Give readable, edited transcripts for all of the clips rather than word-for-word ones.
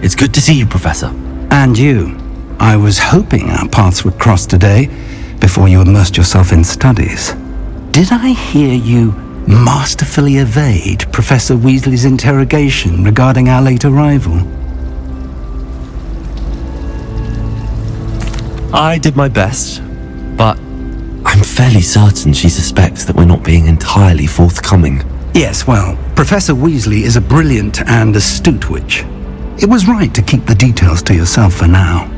It's good to see you, Professor. And you. I was hoping our paths would cross today, before you immersed yourself in studies. Did I hear you masterfully evade Professor Weasley's interrogation regarding our late arrival? I did my best, but I'm fairly certain she suspects that we're not being entirely forthcoming. Yes, well, Professor Weasley is a brilliant and astute witch. It was right to keep the details to yourself for now.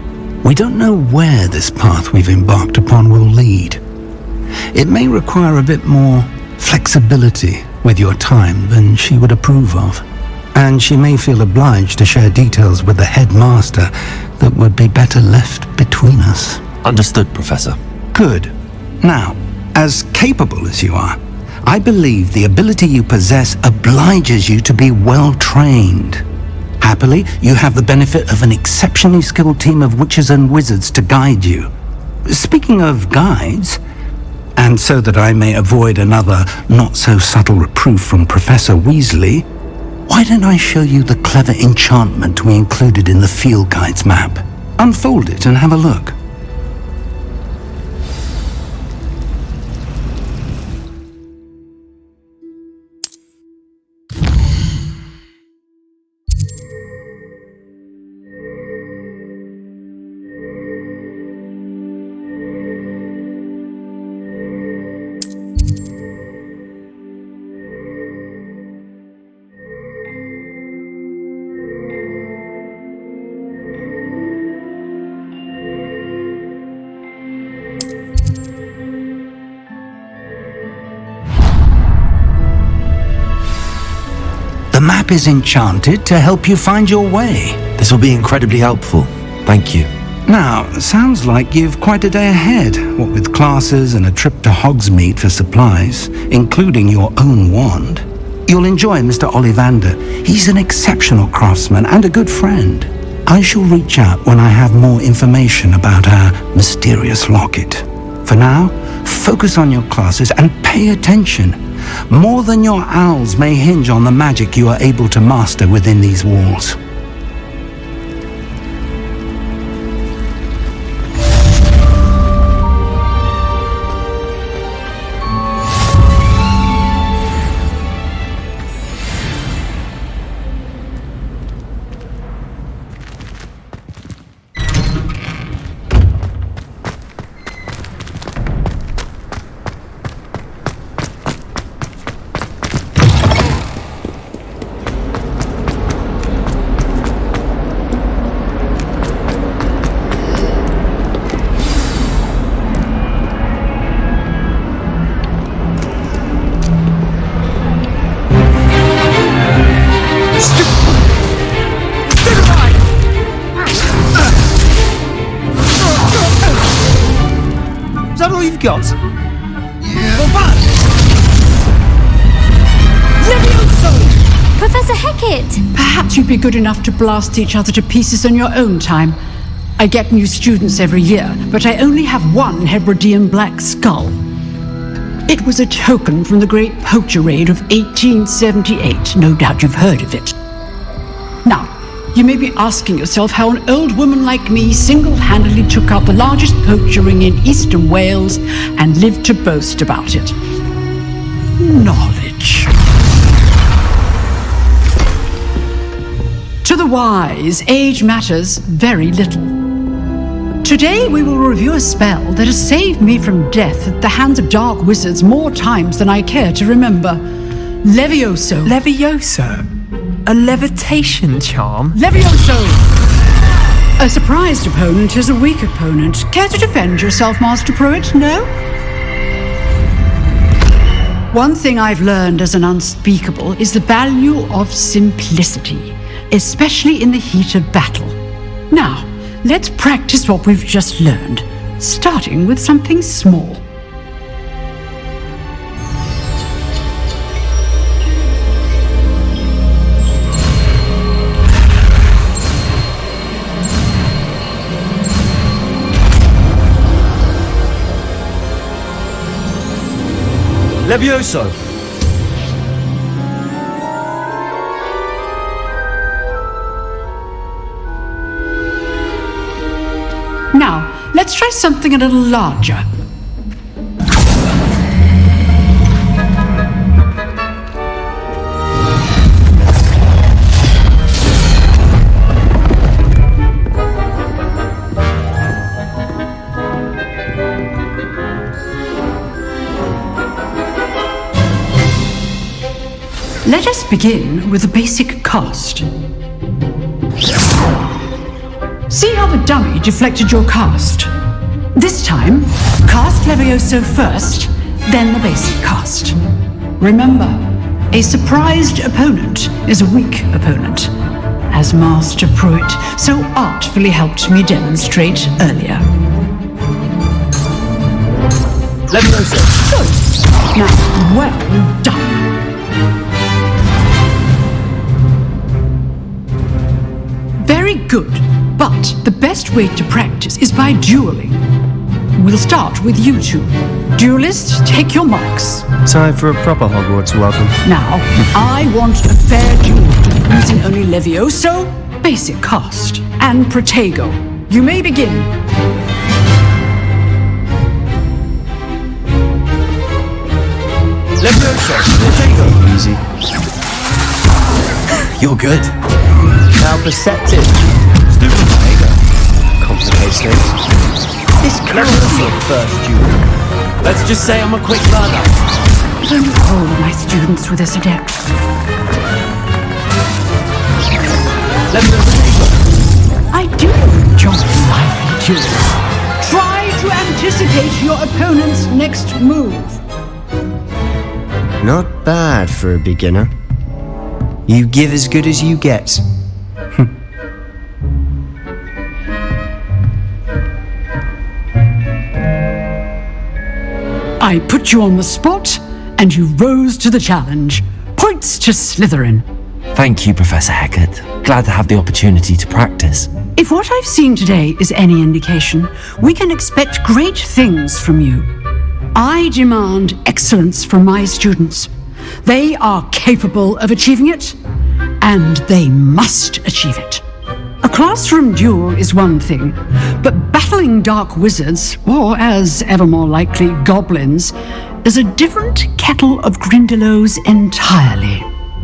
We don't know where this path we've embarked upon will lead. It may require a bit more flexibility with your time than she would approve of. And she may feel obliged to share details with the headmaster that would be better left between us. Understood, Professor. Good. Now, as capable as you are, I believe the ability you possess obliges you to be well trained. Happily, you have the benefit of an exceptionally skilled team of witches and wizards to guide you. Speaking of guides, and so that I may avoid another not-so-subtle reproof from Professor Weasley, why don't I show you the clever enchantment we included in the field guide's map? Unfold it and have a look. The map is enchanted to help you find your way. This will be incredibly helpful. Thank you. Now, sounds like you've quite a day ahead, what with classes and a trip to Hogsmeade for supplies, including your own wand. You'll enjoy Mr. Ollivander. He's an exceptional craftsman and a good friend. I shall reach out when I have more information about our mysterious locket. For now, focus on your classes and pay attention. More than your owls may hinge on the magic you are able to master within these walls. Got? Levioso! Professor Hecat! Perhaps you'd be good enough to blast each other to pieces on your own time. I get new students every year, but I only have one Hebridean black skull. It was a token from the Great Poacher Raid of 1878. No doubt you've heard of it. Now, you may be asking yourself how an old woman like me single-handedly took out the largest poacher ring in eastern Wales and lived to boast about it. Knowledge. To the wise, age matters very little. Today we will review a spell that has saved me from death at the hands of dark wizards more times than I care to remember. Levioso. Levioso? A levitation charm? Levioso! A surprised opponent is a weak opponent. Care to defend yourself, Master Pruitt? No? One thing I've learned as an unspeakable is the value of simplicity, especially in the heat of battle. Now, let's practice what we've just learned, starting with something small. Levioso! Let's try something a little larger. Let us begin with the basic cast. See how the dummy deflected your cast? This time, cast Levioso first, then the basic cast. Remember, a surprised opponent is a weak opponent, as Master Pruitt so artfully helped me demonstrate earlier. Levioso. Good. Now, well done. Very good, but the best way to practice is by dueling. We'll start with you two. Duelists, take your marks. Time for a proper Hogwarts welcome. Now, I want a fair duel using only Levioso, basic cast, and Protego. You may begin. Levioso. Protego. Easy. You're good. How perceptive. Stupid Protego. Complicates things. This can't be your first duel. Let's just say I'm a quick learner. Don't all of my students were this adept. I do enjoy lively duels. Try to anticipate your opponent's next move. Not bad for a beginner. You give as good as you get. I put you on the spot, and you rose to the challenge. Points to Slytherin. Thank you, Professor Hecat. Glad to have the opportunity to practice. If what I've seen today is any indication, we can expect great things from you. I demand excellence from my students. They are capable of achieving it, and they must achieve it. A classroom duel is one thing, but battling dark wizards, or as ever more likely, goblins, is a different kettle of Grindylows entirely.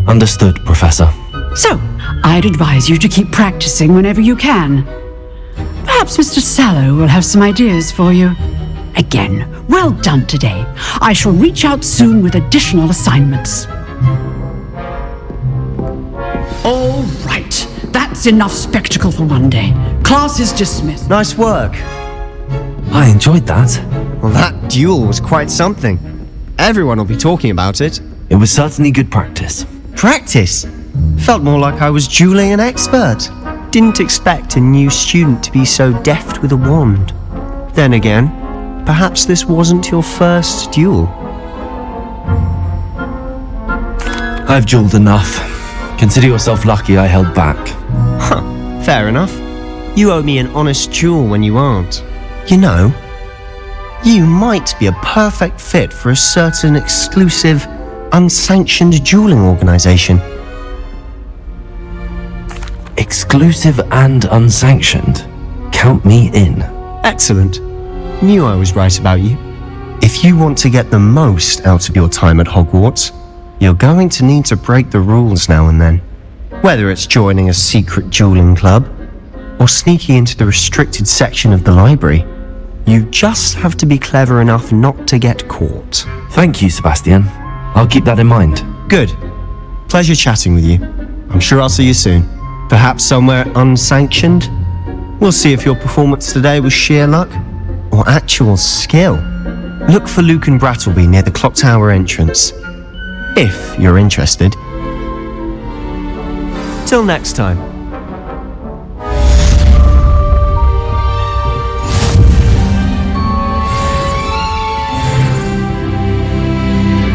Understood, Professor. So, I'd advise you to keep practicing whenever you can. Perhaps Mr. Sallow will have some ideas for you. Again, well done today. I shall reach out soon with additional assignments. All right, that's enough spectacle for one day. Class is dismissed. Nice work. I enjoyed that. Well, that duel was quite something. Everyone will be talking about it. It was certainly good practice. Practice? Felt more like I was dueling an expert. Didn't expect a new student to be so deft with a wand. Then again, perhaps this wasn't your first duel. I've dueled enough. Consider yourself lucky I held back. Huh, fair enough. You owe me an honest duel when you aren't. You know, you might be a perfect fit for a certain exclusive, unsanctioned dueling organization. Exclusive and unsanctioned. Count me in. Excellent. Knew I was right about you. If you want to get the most out of your time at Hogwarts, you're going to need to break the rules now and then. Whether it's joining a secret dueling club, or sneaking into the restricted section of the library, you just have to be clever enough not to get caught. Thank you, Sebastian. I'll keep that in mind. Good. Pleasure chatting with you. I'm sure I'll see you soon. Perhaps somewhere unsanctioned? We'll see if your performance today was sheer luck or actual skill. Look for Luke and Brattleby near the clock tower entrance, if you're interested. Till next time.